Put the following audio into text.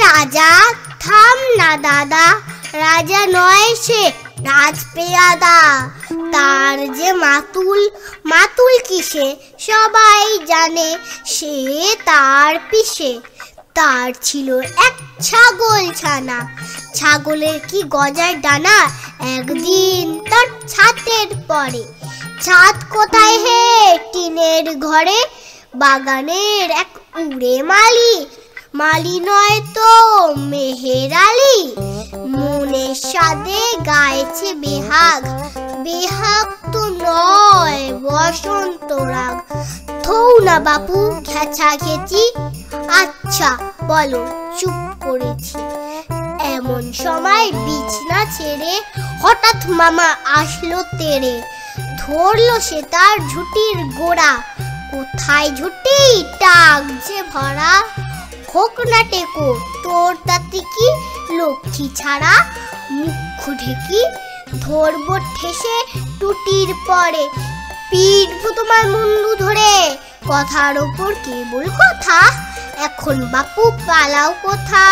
রাজা, থাম না দাদা, রাজা নয় সে রাজপেয়াদা। তার যে মাতুল, মাতুল কিসে সবাই জানে, সে তার পিসে। তার ছিল এক ছাগল ছানা, ছাগলের কি গজার ডানা। একদিন তার ছাতের পরে, ছাদ কোথায় হে টিনের ঘরে, বাগানের এক উড়ে মালি, মালি নয় তো মেহের আলি। মনের সাদে গাইছে বেহাগ, বেহাগ তো নয় বসন্ত রাগ। থৌ না বাপু ঘেঁচা ঘেঁচি, আচ্ছা বলো চুপ করেছি। এমন সময় বিছনা ছেড়ে হঠাৎ মামা আসলো তেড়ে। ধরলো সে তার ঝুঁটির গোড়া, কোথায় ঝুঁটি টাক যে ভরা। হোক না টেকো তোর তাতে কি লক্ষ্মী ছাড়া, মুখ ঢেকি ধরবো ঠেসে টুটির পরে। পিটবো তোমার মুন্ডু ধরে, কথার ওপর কেবল কথা, এখন বাপু পালাও কোথা।